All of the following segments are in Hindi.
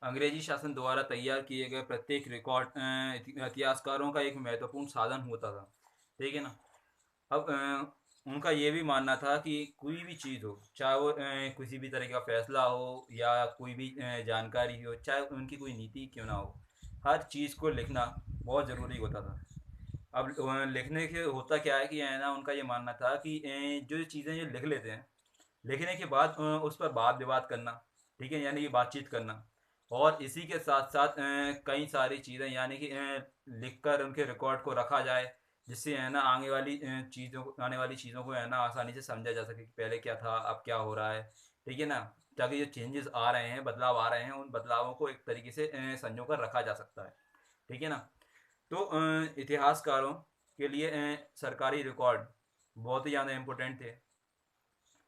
अंग्रेजी शासन द्वारा तैयार किए गए प्रत्येक रिकॉर्ड इतिहासकारों का एक महत्वपूर्ण साधन होता था। ठीक है ना। अब उनका ये भी मानना था कि कोई भी चीज़ हो, चाहे वो किसी भी तरह का फैसला हो या कोई भी जानकारी हो, चाहे उनकी कोई नीति क्यों ना हो, हर चीज़ को लिखना बहुत ज़रूरी होता था। अब लिखने के होता क्या है कि है ना, उनका ये मानना था कि जो चीज़ें ये लिख लेते हैं, लिखने के बाद उस पर वाद विवाद करना, ठीक है, यानी कि बातचीत करना, और इसी के साथ साथ कई सारी चीज़ें, यानी कि लिख कर उनके रिकॉर्ड को रखा जाए, जिससे है ना आगे वाली चीज़ों को, आने वाली चीज़ों को है ना आसानी से समझा जा सके कि पहले क्या था, अब क्या हो रहा है। ठीक है ना। ताकि जो चेंजेस आ रहे हैं, बदलाव आ रहे हैं, उन बदलावों को एक तरीके से संजो कर रखा जा सकता है। ठीक है ना। तो इतिहासकारों के लिए सरकारी रिकॉर्ड बहुत ही ज़्यादा इम्पोर्टेंट थे।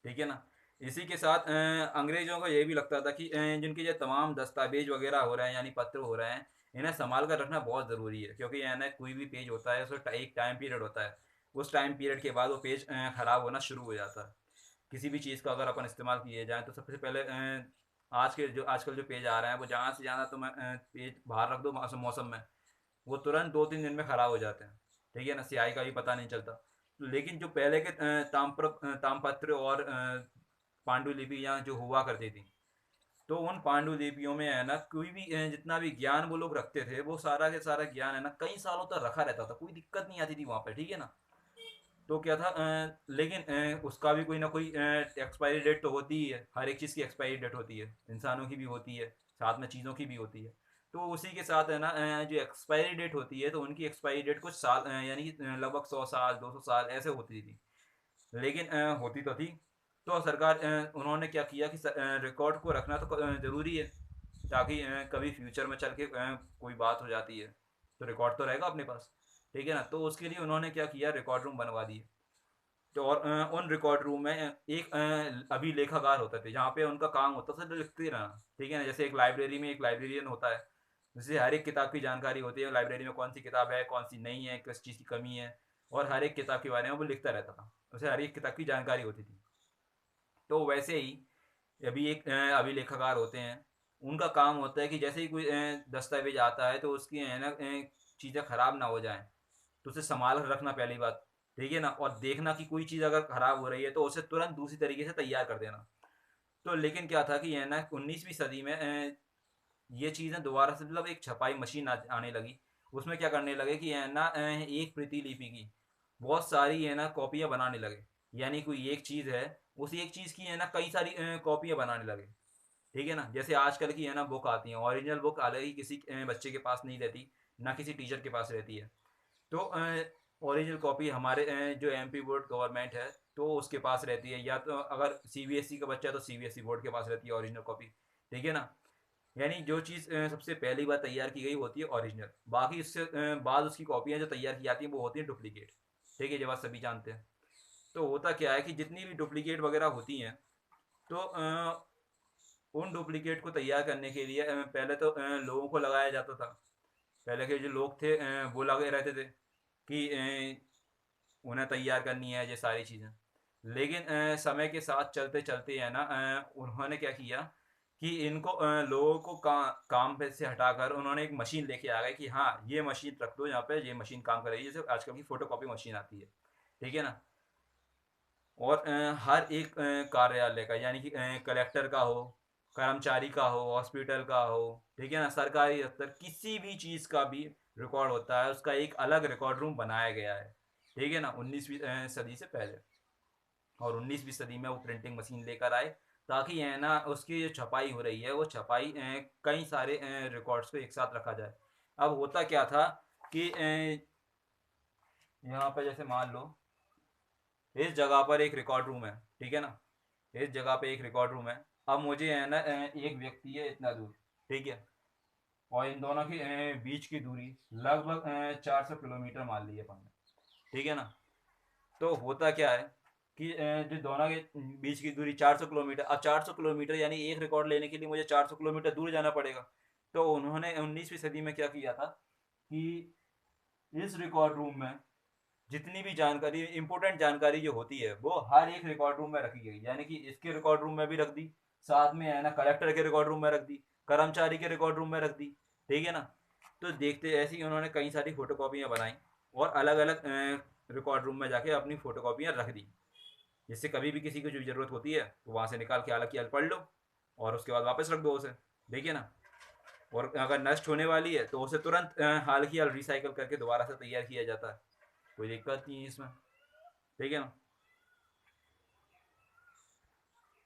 ठीक है ना। इसी के साथ अंग्रेजों को ये भी लगता था कि जिनके ये तमाम दस्तावेज वगैरह हो रहे हैं, यानी पत्र हो रहे हैं, इन्हें संभाल कर रखना बहुत ज़रूरी है, क्योंकि है ना कोई भी पेज होता है उसका एक टाइम पीरियड होता है। उस टाइम पीरियड के बाद वो पेज ख़राब होना शुरू हो जाता है। किसी भी चीज़ का अगर अपन इस्तेमाल किए जाए तो सबसे पहले आजकल जो पेज आ रहे हैं वो ज़्यादा से ज़्यादा, तो मैं पेज बाहर रख दो मौसम मौसम में, वो तुरंत 2-3 दिन में ख़राब हो जाते हैं। ठीक है ना, स्याही का भी पता नहीं चलता। लेकिन जो पहले के तामपत्र और पांडुलिपियाँ जो हुआ करती थी, तो उन पांडुलिपियों में है ना कोई भी जितना भी ज्ञान वो लोग रखते थे, वो सारा के सारा ज्ञान है ना कई सालों तक रखा रहता था, कोई दिक्कत नहीं आती थी वहाँ पर। ठीक है ना। तो क्या था, लेकिन उसका भी कोई ना कोई एक्सपायरी डेट तो होती ही है, हर एक चीज़ की एक्सपायरी डेट होती है, इंसानों की भी होती है, साथ में चीज़ों की भी होती है। तो उसी के साथ है ना जो एक्सपायरी डेट होती है, तो उनकी एक्सपायरी डेट कुछ साल यानी कि लगभग 100 साल 200 साल ऐसे होती थी। लेकिन होती तो थी। तो सरकार उन्होंने क्या किया कि रिकॉर्ड को रखना तो ज़रूरी है, ताकि कभी फ्यूचर में चल के कोई बात हो जाती है तो रिकॉर्ड तो रहेगा अपने पास। ठीक है ना। तो उसके लिए उन्होंने क्या किया, रिकॉर्ड रूम बनवा दिए। तो और उन रिकॉर्ड रूम में एक अभिलेखागार होता थे, जहाँ पे उनका काम होता था लिखते रहना। ठीक है ना। जैसे एक लाइब्रेरी में एक लाइब्रेरियन होता है, जिसे हर एक किताब की जानकारी होती है, लाइब्रेरी में कौन सी किताब है, कौन सी नहीं है, किस चीज़ की कमी है, और हर एक किताब के बारे में वो लिखता रहता था, उसे हर एक किताब की जानकारी होती थी। तो वैसे ही अभी एक अभिलेखागार होते हैं, उनका काम होता है कि जैसे ही कोई दस्तावेज आता है, तो उसकी है ना चीज़ें ख़राब ना हो जाएं, तो उसे संभाल कर रखना पहली बात। ठीक है ना। और देखना कि कोई चीज़ अगर ख़राब हो रही है तो उसे तुरंत दूसरी तरीके से तैयार कर देना। तो लेकिन क्या था कि है ना 19वीं सदी में ये चीज़ें दोबारा से, मतलब एक छपाई मशीन आने लगी। उसमें क्या करने लगे कि है ना एक प्रतिलिपि की बहुत सारी है ना कॉपियाँ बनाने लगे। यानी कोई एक चीज़ है, उस एक चीज़ की है ना कई सारी कॉपियाँ बनाने लगे। ठीक है ना। जैसे आजकल की है ना बुक आती हैं, ओरिजिनल बुक अलग ही किसी बच्चे के पास नहीं रहती, ना किसी टीचर के पास रहती है। तो ओरिजिनल कॉपी हमारे जो एमपी बोर्ड गवर्नमेंट है, तो उसके पास रहती है, या तो अगर सीबीएसई का बच्चा है तो सीबीएसई बोर्ड के पास रहती है ओरिजिनल कॉपी। ठीक है ना। यानी जो चीज़ सबसे पहली बार तैयार की गई होती है ओरिजिनल, बाकी उससे बाद उसकी कॉपियाँ जो तैयार की जाती हैं वो होती हैं डुप्लीकेट। ठीक है, ये बात सभी जानते हैं। तो होता क्या है कि जितनी भी डुप्लीकेट वगैरह होती हैं, तो उन डुप्लीकेट को तैयार करने के लिए पहले तो लोगों को लगाया जाता था। पहले के जो लोग थे वो लगे रहते थे कि उन्हें तैयार करनी है ये सारी चीज़ें। लेकिन समय के साथ चलते चलते है ना उन्होंने क्या किया कि इनको लोगों को काम पे से हटाकर उन्होंने एक मशीन लेके आ गए कि हाँ ये मशीन रख दो यहाँ पे, ये मशीन काम करेगी, जैसे आजकल की फोटो कॉपी मशीन आती है। ठीक है ना। और हर एक कार्यालय का, यानी कि कलेक्टर का हो, कर्मचारी का हो, हॉस्पिटल का हो, ठीक है ना, सरकारी दफ्तर, किसी भी चीज़ का भी रिकॉर्ड होता है, उसका एक अलग रिकॉर्ड रूम बनाया गया है। ठीक है ना, 19वीं सदी से पहले। और 19वीं सदी में वो प्रिंटिंग मशीन लेकर आए, ताकि है ना उसकी जो छपाई हो रही है वो छपाई कई सारे रिकॉर्ड्स को एक साथ रखा जाए। अब होता क्या था कि यहाँ पे जैसे मान लो इस जगह पर एक रिकॉर्ड रूम है। ठीक है ना। इस जगह पे एक रिकॉर्ड रूम है। अब मुझे है ना एक व्यक्ति है इतना दूर। ठीक है। और इन दोनों की बीच की दूरी लगभग 400 किलोमीटर मान ली अपन ने। ठीक है ना। तो होता क्या है कि जो दोनों के बीच की दूरी 400 किलोमीटर, अब 400 किलोमीटर यानी एक रिकॉर्ड लेने के लिए मुझे 400 किलोमीटर दूर जाना पड़ेगा। तो उन्होंने 19वीं सदी में क्या किया था कि इस रिकॉर्ड रूम में जितनी भी जानकारी, इंपॉर्टेंट जानकारी जो होती है, वो हर एक रिकॉर्ड रूम में रखी गई। यानी कि इसके रिकॉर्ड रूम में भी रख दी, साथ में है ना कलेक्टर के रिकॉर्ड रूम में रख दी, कर्मचारी के रिकॉर्ड रूम में रख दी, ठीक है ना। तो देखते ऐसे ही उन्होंने कई सारी फोटोकॉपियाँ बनाई और अलग अलग रिकॉर्ड रूम में जाके अपनी फोटोकॉपियाँ रख दी, जिससे कभी भी किसी को जो ज़रूरत होती है तो वहाँ से निकाल के अलग की अलग पढ़ लो और उसके बाद वापस रख दो उसे, देखिए ना। और अगर नष्ट होने वाली है तो उसे तुरंत हाल की हाल रिसाइकल करके दोबारा से तैयार किया जाता है, कोई दिक्कत नहीं है इसमें, ठीक है ना।